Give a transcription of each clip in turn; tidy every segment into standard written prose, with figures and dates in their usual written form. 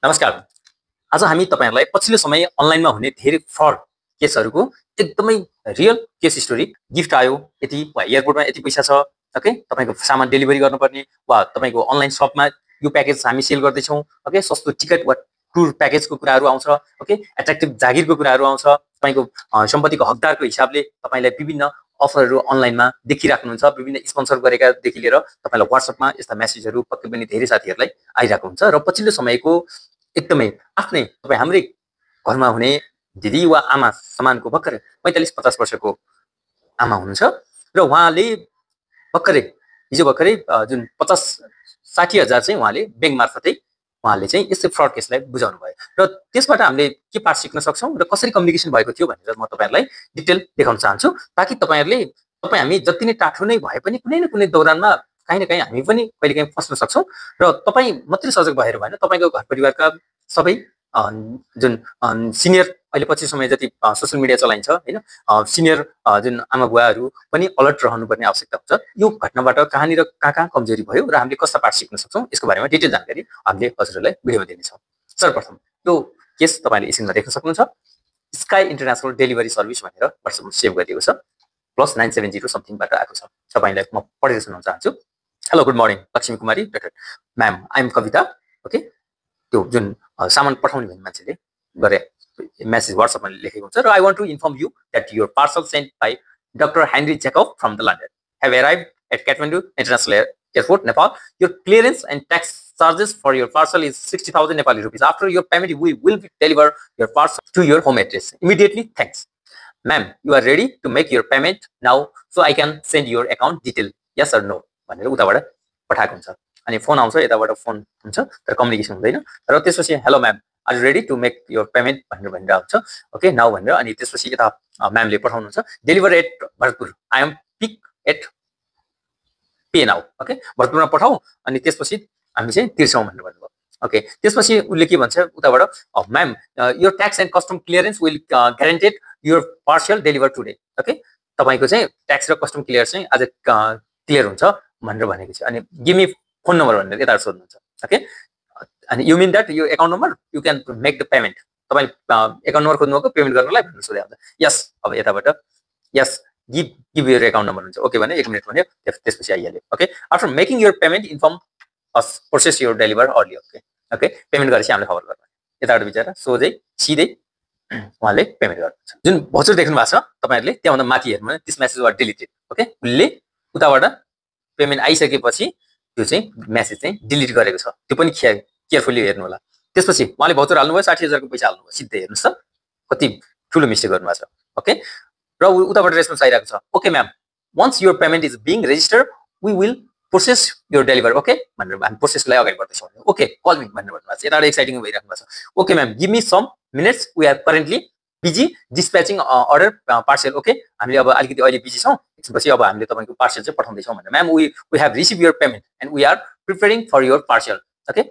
नमस्कार। आज हामी तपाईहरुलाई पछिल्लो समय अनलाइनमा हुने धेरै फ्रड केसहरुको एकदमै रियल केस स्टोरी गिफ्ट आयो यति वा एयरपोर्टमा यति पैसा छ ओके तपाईको सामान डेलिभरी गर्नुपर्ने वा तपाईको अनलाइन शपमा यो प्याकेज हामी सेल गर्दै छौं ओके सस्तो टिकट वा टुर प्याकेजको कुराहरु आउँछ ओके एट्र्याक्टिभ जागिरको कुराहरु आउँछ तपाईको सम्पत्तिको हकदारको हिसाबले तपाईलाई विभिन्न अफरहरु अनलाइनमा देखिराख्नुहुन्छ विभिन्न स्पोन्सर गरेका देखि लिएर तपाईलाई व्हाट्सएपमा यस्ता मेसेजहरु पक्कै पनि धेरै साथीहरुलाई आइराको हुन्छ र पछिल्लो समयको एकदमै आफ्नै तपाई हाम्रै घरमा हुने दिदी वा आमा समानको भर्खरै 45-50 वर्षको आमा हुनुहुन्छ र उहाँले भर्खरै हिजो भर्खरै जुन 50-60 हजार चाहिँ उहाँले बैंक मार्फतै उहाँले चाहिँ यस्तै फ्रड केसलाई बुझाउनु भयो र त्यसबाट हामीले के पाठ सिक्न सक्छौं र कसरी कम्युनिकेसन भएको थियो भनेर म तपाईहरुलाई डिटेल देखाउन चाहन्छु ताकि तपाईहरुले हामी जति नै टाठो नै भए पनि कुनै न कुनै दौरानमा कहीं न कहीं हामी पनि कहिलेकाहीँ फस्न सक्छौं र तपाई मात्रै सजग भएर भएन तपाईको घर परिवारका सबै जुन सिनियर अहिले पछि समय जति सोशल मिडिया चलाइन्छ हैन सिनियर जुन आमा बुवाहरु पनि अलर्ट रहनुपर्ने आवश्यकता हुन्छ यो घटनाबाट कहाँनिर कहाँ कमजोरी भयो र हामीले कस्ता पाठ सिक्न सक्छौं यसको बारेमा डिटेल जानकारी हामीले हजुरहरुलाई भिडियोमा दिनेछौं। सर्वप्रथम यो केस तपाईले स्क्रिनमा देख्न सक्नुहुन्छ स्काई इन्टरनेशनल डेलिभरी सर्भिस भनेर व्हाट्सएपमा सेभ गरिएको छ +970 समथिङ बाट आएको छ तपाईलाई म पढेर सुनाउन चाहन्छु। Hello good morning Lakshmi Kumari doctor ma'am I am Kavita okay त्यो जुन सामान पठाउने भन्ने मान्छेले गरे मेसेज व्हाट्सएपमा लेखेको हुन्छ र I want to inform you that your parcel sent by doctor Henry Jacob from the London have arrived at Kathmandu international airport Nepal your clearance and tax charges for your parcel is 60,000 Nepali rupees. After your payment, we will deliver your parcel to your home address immediately. Thanks. Ma'am, you are ready to make your payment now, so I can send your account detail. Yes or no? भनेर उताबाट पठाएको हुन्छ अनि phone आउँछ यताबाट phone हुन्छ तर communication हुँदैन र त्यसपछि hello ma'am are you ready to make your payment भनेर आउँछ ओके नाउ भनेर अनि त्यसपछि यता म्यामले पठाउनुहुन्छ deliver at Bharatpur I am pick at pay now okay भरतपुरमा पठाऊ अनि त्यसपछि हामी चाहिँ तिर्छौं भनेर भन्नुभयो ओके त्यसपछि उले के भन्छ उताबाट ma'am your tax and custom clearance will guaranteed your parcel deliver today okay तपाईको चाहिँ ट्याक्स र कस्टम क्लियर चाहिँ आज क्लियर हुन्छ भनेर भनेको छ अनि गिभ मी फोन नम्बर भनेर यता सोध्नुहुन्छ ओके अनि यु मिन दैट यो account number you can make the payment तपाई अकाउन्ट नम्बर खोज्नुभएको पेमेन्ट गर्नलाई भनेर सोधे हुन्छ यस अब यताबाट यस गिभ योर अकाउन्ट नम्बर हुन्छ ओके भने 1 मिनेट भन्यो त्यसपछि आइहाल्यो okay after making your payment inform us process your deliver early okay okay payment गरेपछि हामीले खबर गर्नु यताबाट बिचारा सोझै सिधै उहाँले पेमेन्ट गर्नुहुन्छ जुन भोचर देख्नु भएको छ तपाईहरुले त्यहाँभन्दा माथि हेर्नु भने this message was deleted okay उले उताबाट पेमेन्ट आइसकेपछि त्यो चाहिँ मेसेज चाहिँ डिलिट गरेको छ त्यो पनि केयरफुली हेर्नु होला त्यसपछि उहाँले भोचर हाल्नु भयो 60,000 को पैसा हाल्नु भयो सिधै हेर्नुस् त कति ठुलो मिस्टेक गर्नु भएको छ ओके र उताबाट रेस्पोन्स आइराको छ okay ma'am once your payment is being registered we will process your deliver okay भनेर हामी प्रोसेसलाई अगाडि बढ्दैछौँ ओके कल मी भनेर भन्नुभएको छ यताबाट एक्साइटिङ भइराख्नु भएको छ okay ma'am give me some minutes we are currently busy dispatching order parcel okay हामीले अब अलिकति अहिले बिजी छौं त्यसपछि अब हामीले तपाईको पार्सल चाहिँ पठाउँदैछौँ भनेर ma'am we have receive your payment and we are preparing for your parcel okay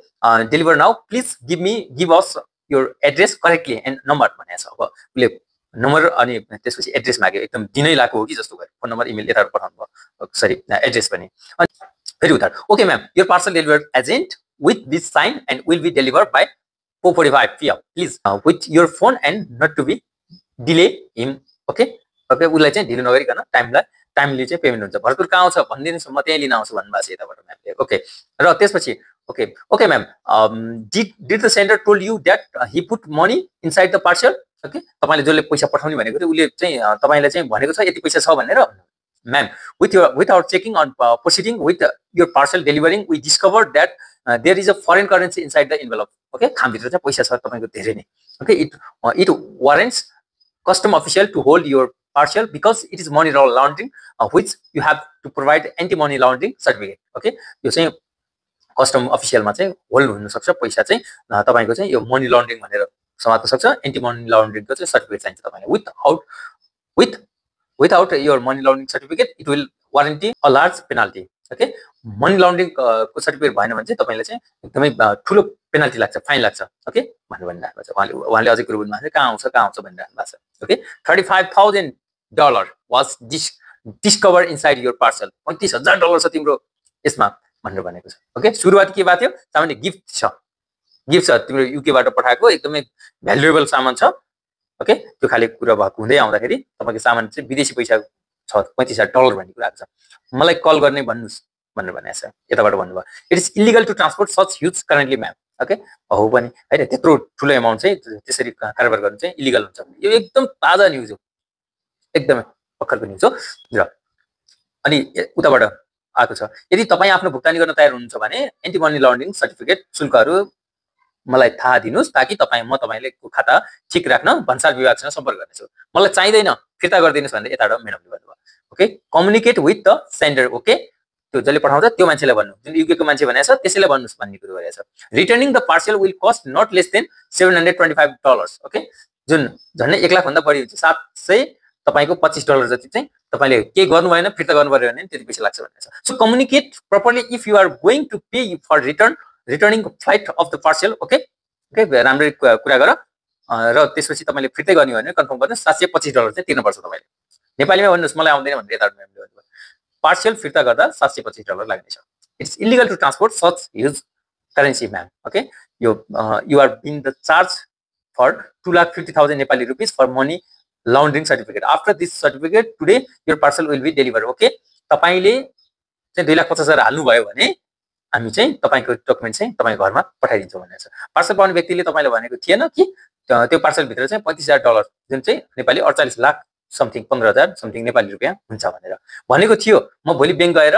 deliver now please give us your address correctly and number भनेको छ अब उले नम्बर अनि त्यसपछि एड्रेस माग्यो एकदम दिनै लाको हो कि जस्तो गरे फोन नम्बर इमेल यताबाट पठाउनु भयो सरी एड्रेस पनि अनि फेरि उतार okay ma'am your parcel delivered agent with this sign and will be delivered by 4:45 PM please with your phone and not to be delay him okay okay उलाई चाहिँ ढिलो नगरिकन टाइमली चाहिँ पेमेन्ट हुन्छ भरतपुर कहाँ आउँछ भन्दिनुस् म त्यही लिन आउँछु भन्नुभएको छ यताबाट म्यामले ओके र त्यसपछि okay okay ma'am did the sender told you that he put money inside the parcel okay तपाईले जसले पैसा पठाउने भनेको थियो उले चाहिँ तपाईलाई चाहिँ भनेको छ यति पैसा छ भनेर ma'am without checking on proceeding with your parcel delivering we discovered that there is a foreign currency inside the envelope okay खाम भित्र चाहिँ पैसा छ तपाईको धेरै नै okay it warrants custom official to hold your parcel because it is money laundering which you have to provide anti money laundering certificate okay यो चाहिँ custom अफिसियलमा चाहिँ होल्ड हुन सक्छ पैसा चाहिँ तपाईको चाहिँ यो मनी लन्ड्रिङ भनेर समात्न सक्छ एन्टी मनी लन्ड्रिङको चाहिँ सर्टिफिकेट चाहिन्छ तपाईलाई without your money laundering certificate it will warranty a large penalty okay money laundering को सर्टिफिकेट भएन भने चाहिँ तपाईलाई चाहिँ एकदमै ठुलो पेनल्टी लाग्छ फाइन लाग्छ ओके भनेर भनिराख्नु छ उहाँले अझै कुरो बुझ्नु भएको छ कहाँ आउँछ भनिराख्नु भएको छ okay $35,000 was discovered inside your parcel $35,000 छ तिम्रो यसमा भनेर भनेको छ ओके सुरुवात के भएको थियो सामान्य गिफ्ट छ गिफ्ट छ तिम्रो युकेबाट पठाएको एकदमै भ्यालुएबल सामान छ ओके त्यो खाले कुरा भएको हुँदै आउँदाखेरि तपाईको सामान चाहिँ विदेशी पैसा छ $35,000 भन्ने कुरा छ मलाई कल गर्ने भन्नुस् भनेर भनेको छ यताबाट भन्नुभयो it is illegal to transport such huge currently ma'am okay हो पनि हैन त्यत्रो ठुलो अमाउन्ट चाहिँ त्यसरी कारोबार गर्नु चाहिँ इलिगल हुन्छ यो एकदम ताजा न्यूज हो एकदमै भर्खरको न्यूज हो र अनि उताबाट आएको छ यदि तपाई आफ्नो भुक्तानी गर्न तयार हुनुहुन्छ भने एन्टी मनी लन्ड्रिङ सर्टिफिकेट शुल्कहरू मलाई थाहा दिनुस् ताकि म तपाईले खाता ठीक राख्न भन्सार विभागसँग सम्पर्क गर्नेछु मलाई चाहिदैन फिर्ता गरिदिनुस् भनेर यताबाट म्याडमले भन्नुभयो okay communicate with the sender okay त्यो जसले पठाउँछ त्यो मान्छेलाई भन्नु जुन युके को मान्छे भनेछ त्यसैलाई भन्नुस् भन्ने कुरा गरेछ returning the parcel will cost not less than $725 okay जुन झन्डै 1 लाख भन्दा बढी हुन्छ 700 तपाईको $25 जति चाहिँ तपाईले के गर्नु भएन फिर्ता गर्नु पर्यो भने त्यति पैसा लाग्छ भनेछ so communicate properly if you are going to pay for returning flight of the parcel okay okay राम्ररी कुरा गर र त्यसपछि तपाईले फिर्तै गर्ने भने कन्फर्म गर्नुस् $725 चाहिँ तिर्नुपर्छ तपाईले नेपालीमा भन्नुस् मलाई आउँदैन भनेर यता म्यामले भन्नुभयो पार्सल फिर्ता गर्दा $725 लाग्नेछ it's illegal to transport such huge currency ma'am okay यो you are been the charge for 2,50,000 Nepali rupees for money laundering certificate after this certificate today your parcel will be deliver okay तपाईले चाहिँ 2,50,000 हाल्नु भयो भने हामी चाहिँ तपाईको डकुमेन्ट चाहिँ तपाईको घरमा पठाइदिन्छौँ भनेको छ पार्सल पाउने व्यक्तिले तपाईलाई भनेको थिएन कि त्यो पार्सल भित्र चाहिँ $35,000 जुन चाहिँ नेपाली 48 लाख समथिङ 15,000 समथिङ नेपाली रुपैयाँ हुन्छ भनेर भनेको थियो म भोलि बैंक गएर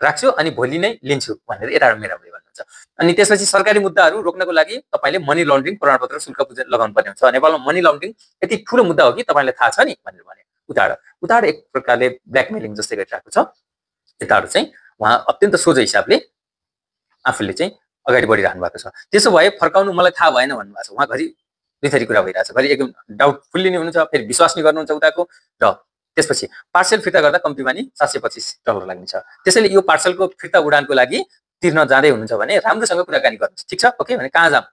राख्छु अनि भोलि नै लिन्छु भनेर यता मेराले भन्नुहुन्छ अनि त्यसपछि सरकारी मुद्दाहरू रोक्नको लागि तपाईले मनी लन्ड्रिङ प्रमाणपत्र शुल्क लगाउनु पर्ने हुन्छ नेपालमा मनी लन्ड्रिङ यति ठूलो मुद्दा हो कि तपाईलाई थाहा छ नि भनेर भने उताड एक प्रकारले ब्ल्याकमेलिङ जस्तै गरिरहेको छ यताहरु चाहिँ उहाँ अत्यन्त सोझो हिसाबले आफूले चाहिँ अगाडि बढिरहनु भएको छ त्यसो भए फर्काउनु मलाई थाहा भएन भन्नुभएको छ उहाँ घरि दुई थरी कुरा भइरहेछ घरि एकदम डाउटफुल्ली नै हुनुहुन्छ फेरि विश्वास नै गर्नुहुन्छ उताको र त्यसपछि पार्सल फिर्ता गर्दा कम्तीमा नि $725 लाग्नेछ त्यसैले यो पार्सलको फिर्ता उडानको लागि तिर्न जाँदै हुनुहुन्छ भने राम्रोसँग कुराकानी गर्नुस् ठीक छ ओके भने कहाँ जाम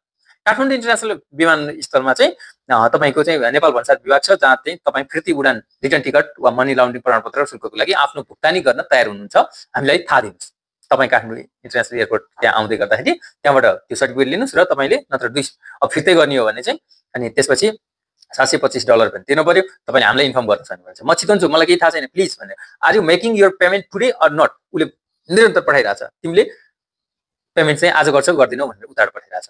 काठमाडौँ इन्टरनेशनल विमानस्थलमा चाहिँ तपाईको चाहिँ नेपाल भन्सार विभाग छ जहाँ चाहिँ तपाई फिर्ती उडान रिटर्न टिकट वा मनी लन्ड्रिङ प्रमाणपत्र शुल्कको लागि आफ्नो भुक्तानी गर्न तयार हुनुहुन्छ हामीलाई थाहा दिनुस् तपाई काठमाडौँ इन्टरनेशनल एयरपोर्ट त्यहाँ आउँदै गर्दाखेरि त्यहाँबाट त्यो सर्टिफिकेट लिनुस् र तपाईले नत्र अब फिर्तै गर्ने हो भने चाहिँ अनि त्यसपछि $725 पनि तिर्नु पर्यो तपाईले हामीलाई इन्फर्म गर्नु सक्नु भन्छ म चितवन छु मलाई केही थाहा छैन प्लिज भनेर are you making your payment today or not उले निरन्तर पठाइरहेछ तिमीले पेमेन्ट चाहिँ आज गर्छौ गर्दिनौ भनेर उतार पठाइरहेछ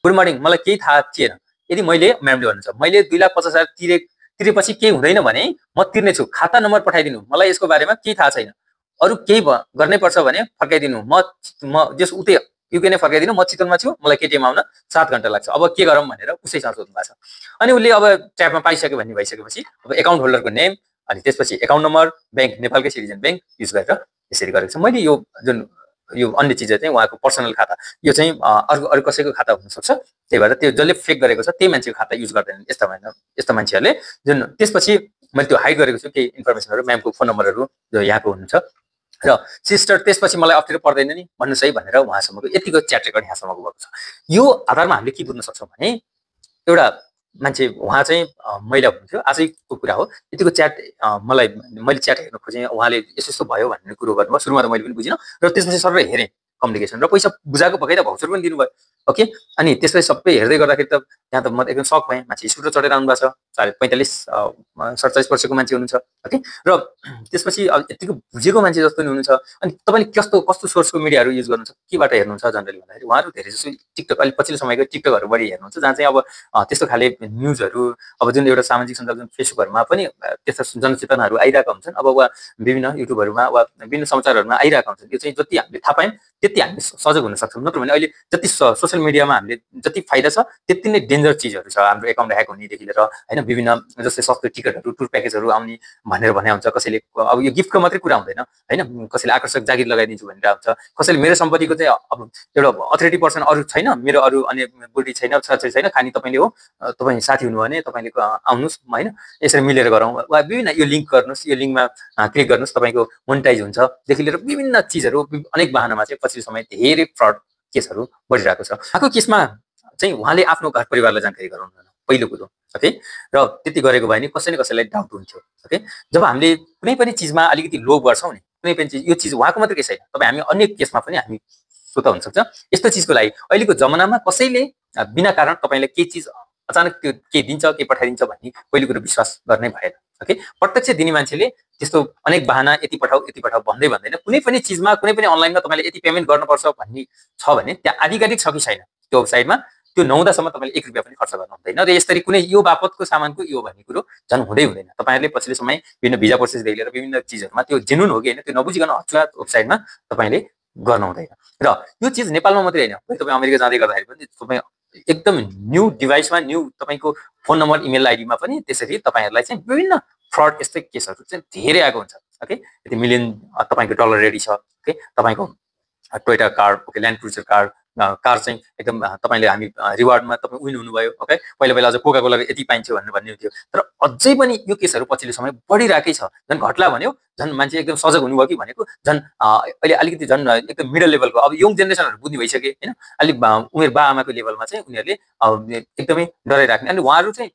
गुड मर्निङ मलाई केही थाहा थिएन यदि मैले म्यामले भन्नुहुन्छ मैले 2,50,000 तिरेपछि केही हुँदैन भने म तिर्ने छु खाता नम्बर पठाइदिनु मलाई यसको बारेमा केही थाहा छैन अरु केही गर्नै पर्छ भने फर्काइदिनु म जस उतै युके नै फर्काइदिनु म चितवनमा छु मलाई केटीएम आउन 7 घण्टा लाग्छ अब के गरौँ भनेर उसैसँग सोध्नु भएको छ अनि उले अब ट्याबमा पाइसक्यो भन्ने भइसकेपछि अब एकाउन्ट होल्डरको नेम अनि त्यसपछि एकाउन्ट नम्बर बैंक नेपालकै सिटिजन बैंक युज गरेर यसरी गरेको छ मैले यो जुन यो अन्य चीज चाहिँ उहाँको पर्सनल खाता यो चाहिँ अरु कसैको खाता हुन सक्छ त्यही भएर त्यो जसले फेक गरेको छ त्यही मान्छेको खाता युज गर्दैन यस्ता मान्छेहरूले जुन त्यसपछि मैले त्यो हाइड गरेको छु केही इन्फर्मेसनहरु म्यामको फोन नम्बरहरु जो यहाँको हुनुहुन्छ र सिस्टर त्यसपछि मलाई अप्ठ्यारो पर्दैन नि भन्नुस् है भनेर उहाँसम्मको यतिको च्याट रेकर्ड यहाँसम्मको भएको छ यो आधारमा हामीले के बुझ्न सक्छौं भने एउटा मान्छे उहाँ चाहिँ महिला हुनुहुन्थ्यो आजैको कुरा हो यतिको च्याट मैले च्याट हेर्न खोजेँ उहाँले यस्तो भयो भन्ने कुरो गर्नुभयो सुरुमा त मैले पनि बुझिन र त्यसपछि सबै हेरेँ कम्युनिकेसन र पैसा बुझाएको पकै त भाउचर पनि दिनुभयो ओके अनि त्यसपछि सबै हेर्दै गर्दाखेरि त त्यहाँ त म एकदम सक भएँ मान्छे स्कुटर चढेर आउनु भएको छ 45 वर्षको मान्छे हुनुहुन्छ ओके र त्यसपछि यतिको बुझेको मान्छे जस्तो नि हुनुहुन्छ अनि तपाईले कस्तो सोर्सको मिडियाहरु युज गर्नुहुन्छ केबाट हेर्नुहुन्छ जनरली भन्दाखेरि उहाँहरु धेरै जसो टिकटक अलि पछिल्लो समयको टिकटकहरु बढी हेर्नुहुन्छ जहाँ चाहिँ अब त्यस्तो खाले न्यूजहरु अब जुन एउटा सामाजिक सञ्जाल जुन फेसबुकहरुमा पनि त्यस्ता जनचेतनाहरु आइरहेका हुन्छन् अब वा विभिन्न युट्युबहरुमा वा विभिन्न समाचारहरुमा आइरहेका हुन्छन् यो चाहिँ जति हामीले थाहा पायौं त्यति हामी सजग हुन सक्छौं नत्र भने अहिले जति सोशल मिडियामा हामीले जति फाइदा छ त्यति नै डेन्जर चीजहरु छ हाम्रो एकाउन्ट ह्याक हुनेदेखि लिएर हैन विभिन्न जस्तै सस्तो टिकटहरु टुर प्याकेजहरु आउने भनेर भने हुन्छ कसैले अब यो गिफ्टको मात्रै कुरा हुँदैन हैन कसैले आकर्षक जागिर लगाइदिन्छु भनेर हुन्छ कसैले मेरो सम्पत्तिको चाहिँ अब एउटा अथोरिटी पर्सन अरु छैन मेरो अरु अन्य बुढी छैन छोराछोरी छैन खानी तपाईले हो तपाई साथी हुनु भने तपाईले आउनुस् हैन यसरी मिलेर गरौँ वा विभिन्न यो लिंक गर्नुस् यो लिंकमा क्लिक गर्नुस् तपाईको मोनेटाइज हुन्छ देखि लिएर विभिन्न चीजहरु अनेक बहानामा चाहिँ पछिल्लो समय धेरै फ्रड केसहरु बढिरहेको छ आको केसमा चाहिँ उहाँले आफ्नो घर परिवारलाई जानकारी गराउनु पहिलो कुरो ओके र त्यति गरेको भए नि कसै न कसैलाई डाउट हुन्थ्यो ओके जब हामीले कुनै पनि चीजमा अलिकति लोभ गर्छौं नि कुनै पनि चीज यो चीज उहाँको मात्र केस हैन तपाई हामी अन्य केसमा पनि हामी स्वतः हुनसक्छ। यस्तो चिजको लागि अहिलेको जमानामा कसैले बिना कारण तपाईँलाई केही चिज अचानक त्यो के दिन्छ के पठाइदिन्छ भन्ने पहिलो कुरो विश्वास गर्नै भएन। ओके, प्रत्यक्ष दिने मान्छेले त्यस्तो अनेक बहाना यति पठाऊ भन्दै भन्दैन। कुनै पनि चिजमा कुनै पनि अनलाइनमा तपाईँले यति पेमेन्ट गर्नुपर्छ भन्ने छ भने त्यहाँ आधिकारिक छ कि छैन त्यो वेबसाइटमा, त्यो नहुँदासम्म तपाईँले 1 रुपियाँ पनि खर्च गर्नु हुँदैन र यसरी कुनै यो बापतको सामानको यो भन्ने कुरो झन् हुँदैन। तपाईँहरूले पछिल्लो समय विभिन्न भिजा प्रोसेसदेखि लिएर विभिन्न चिजहरूमा त्यो जेन्युन हो कि होइन त्यो नबुझिकन अचुवा वेबसाइटमा तपाईँले गर्नु हुँदैन। र यो चिज नेपालमा मात्रै होइन, तपाईँ अमेरिका जाँदै गर्दाखेरि पनि तपाईँ एकदम न्यू डिभाइसमा न्यू तपाईँको फोन नम्बर इमेल आइडीमा पनि त्यसरी तपाईँहरूलाई चाहिँ विभिन्न फ्रड यस्तै केसहरू चाहिँ धेरै आएको हुन्छ। ओके, यति मिलियन तपाईँको डलर रेडी छ। ओके, तपाईँको Toyota car, okay land cruiser car चाहिँ एकदम तपाईँले हामी रिवार्डमा तपाईँ विन हुनुभयो। ओके, पहिला अझ कोका कोलाको यति पाइन्छ भन्ने थियो, तर अझै पनि यो केसहरू पछिल्लो समय बढिरहेकै छ। झन् घट्ला भन्यो झन् मान्छे एकदम सजग हुनुभयो कि भनेको झन् अहिले अलिकति झन् एकदम मिडल लेभलको अब यङ जेनेरेसनहरू बुझ्ने भइसके होइन, अलिक उमेर बाआमाको लेभलमा चाहिँ उनीहरूले एकदमै डराइराख्ने अनि उहाँहरू चाहिँ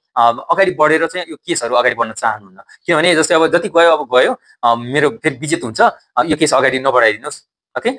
अगाडि बढेर चाहिँ यो केसहरू अगाडि बढ्न चाहनुहुन्न। किनभने जस्तै अब जति गयो अब गयो, मेरो फेरि विजेत हुन्छ, यो केस अगाडि नबढाइदिनुहोस्। ओके,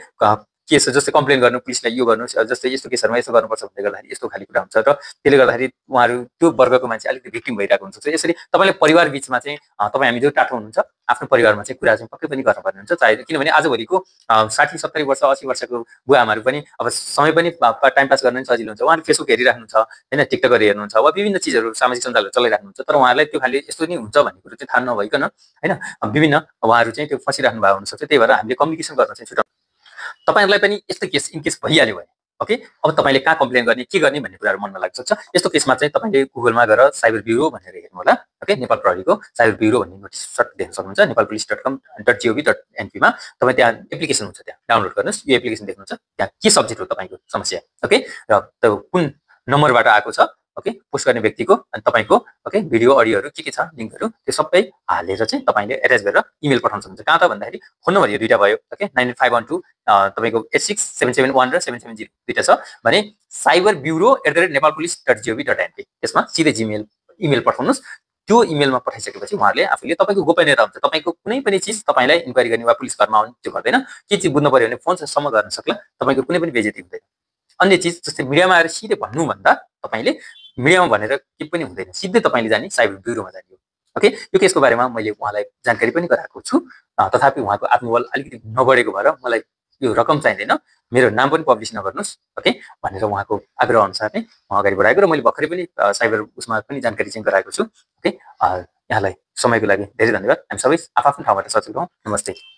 केस जस्तै कम्प्लेन गर्नु पुलिसलाई यो गर्नुहोस्, जस्तै यस्तो केसहरूमा यस्तो गर्नुपर्छ भन्दै गर्दाखेरि यस्तो खाली कुरा हुन्छ र त्यसले गर्दाखेरि उहाँहरू त्यो वर्गको मान्छे अलिकति भिक्टिम भइरहेको हुन्छ। यसरी तपाईँले परिवार बिचमा चाहिँ तपाईँ हामी जो टाठो हुनुहुन्छ आफ्नो परिवारमा चाहिँ कुरा चाहिँ पक्कै पनि गर्नुपर्ने हुन्छ। चाहे किनभने आजभोलिको 60-70 वर्ष 80 वर्षको बुवाआमाहरू पनि अब समय पनि टाइम पास गर्न सजिलो हुन्छ। उहाँहरू फेसबुक हेरिराख्नुहुन्छ होइन, टिकटकहरू हेर्नुहुन्छ वा विभिन्न चिजहरू सामाजिक सञ्जालहरू चलाइराख्नुहुन्छ, तर उहाँहरूलाई त्यो खाले यस्तो नै हुन्छ भन्ने कुरो चाहिँ थाहा नभइकन होइन विभिन्न उहाँहरू चाहिँ त्यो फसिराख्नु भएको हुनसक्छ। त्यही भएर हामीले कम्युनिकेसन गर्न चाहिँ छुट्याउनु। तपाईँहरूलाई पनि यस्तो केस इनकेस भइहाल्यो भने ओके, अब तपाईँले कहाँ कम्प्लेन गर्ने के गर्ने भन्ने कुराहरू मनमा लाग्छ। यस्तो केसमा चाहिँ तपाईँले गुगलमा गएर साइबर ब्युरो भनेर हेर्नु होला। ओके, नेपाल प्रहरीको साइबर ब्युरो भन्ने नोटिस सर्ट देख्न सक्नुहुन्छ nepalpolice.com.gov.np मा। तपाईँ त्यहाँ एप्लिकेसन हुन्छ, त्यहाँ डाउनलोड गर्नुहोस्। यो एप्लिकेसन देख्नुहुन्छ, त्यहाँ के सब्जेक्ट हो तपाईँको समस्या, ओके, र त्यो कुन नम्बरबाट आएको छ, ओके, पोस्ट गर्ने व्यक्तिको अनि तपाईँको ओके भिडियो अडियोहरू के छ लिङ्कहरू त्यो सबै हालेर चाहिँ तपाईँले एट्याच गरेर इमेल पठाउन सक्नुहुन्छ। कहाँ त भन्दाखेरि फोन नम्बर यो दुईवटा भयो। ओके, 98512 तपाईँको 86771 र 770 दुईवटा छ भने cyberbureau@nepalpolice.gov.np त्यसमा सिधै जिमेल इमेल पठाउनुहोस्। त्यो इमेलमा पठाइसकेपछि उहाँहरूले आफूले तपाईँको गोपनीयता हुन्छ। तपाईँको कुनै पनि चिज तपाईँलाई इन्क्वायरी गर्ने वा पुलिस घरमा आउने त्यो गर्दैन। के चिज बुझ्नु पर्यो भने फोनसम्म गर्न सक्ला, तपाईँको कुनै पनि बेइज्जती हुँदैन। अन्य चिज जस्तै मिडियामा आएर सिधै भन्नुभन्दा तपाईँले मिडियामा भनेर के पनि हुँदैन, सिधै तपाईँले जाने साइबर ब्युरोमा जाने हो। ओके, यो केसको बारेमा मैले उहाँलाई जानकारी पनि गराएको छु। तथापि उहाँको आत्मबल अलिकति नबढेको भएर मलाई यो रकम चाहिँदैन, मेरो नाम पनि पब्लिस नगर्नुहोस् ओके भनेर उहाँको आग्रह अनुसार नै म अगाडि बढाएको र मैले भर्खरै पनि साइबर उसमा पनि जानकारी चाहिँ गराएको छु। ओके, यहाँलाई समयको लागि धेरै धन्यवाद। हामी सबै आफ्नो ठाउँबाट सचेत रहौँ। नमस्ते।